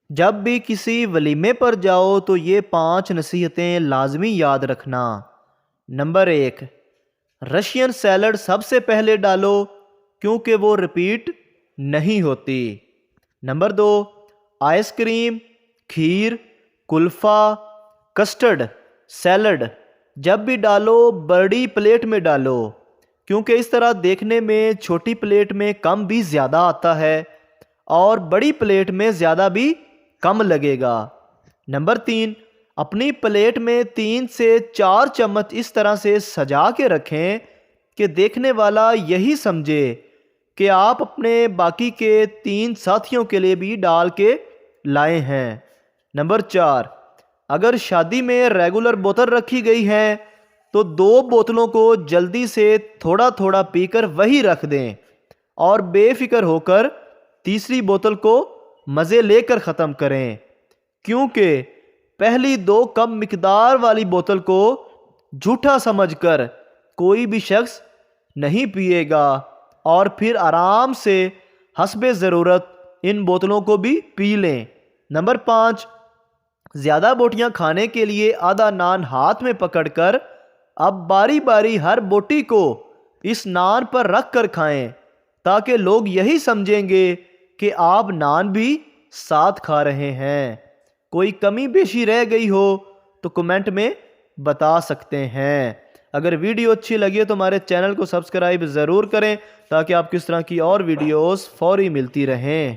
جب بھی کسی ولیمے پر جاؤ تو یہ 5 نصیحتیں لازمی یاد رکھنا۔ نمبر 1، رشین سیلڈ سب سے پہلے ڈالو کیونکہ وہ رپیٹ نہیں ہوتی۔ نمبر 2، آئس کریم، کھیر، کلفہ، کسٹرڈ، سیلڈ جب بھی ڈالو بڑی پلیٹ میں ڈالو کیونکہ اس طرح دیکھنے میں چھوٹی پلیٹ میں کم بھی زیادہ آتا ہے اور بڑی پلیٹ میں زیادہ بھی کم لگے گا۔ نمبر 3، اپنی پلیٹ میں 3 سے 4 چمچ اس طرح سے سجا کے رکھیں کہ دیکھنے والا یہی سمجھے کہ آپ اپنے باقی کے 3 ساتھیوں کے لیے بھی ڈال کے لائے ہیں۔ نمبر 4، اگر شادی میں ریگولر بوتل رکھی گئی ہے تو 2 بوتلوں کو جلدی سے تھوڑا تھوڑا پی کر وہی رکھ دیں اور بے فکر ہو کر تیسری بوتل کو مزے لے کر ختم کریں، کیونکہ پہلی 2 کم مقدار والی بوتل کو جھوٹا سمجھ کر کوئی بھی شخص نہیں پیے گا اور پھر آرام سے حسب ضرورت ان بوتلوں کو بھی پی لیں۔ نمبر 5، زیادہ بوٹیاں کھانے کے لیے آدھا نان ہاتھ میں پکڑ کر اب باری باری ہر بوٹی کو اس نان پر رکھ کر کھائیں تاکہ لوگ یہی سمجھیں گے کہ آپ نان بھی ساتھ کھا رہے ہیں۔ کوئی کمی بیشی رہ گئی ہو تو کمنٹ میں بتا سکتے ہیں۔ اگر ویڈیو اچھی لگی تو ہمارے چینل کو سبسکرائب ضرور کریں تاکہ آپ کو اس طرح کی اور ویڈیوز فوری ملتی رہیں۔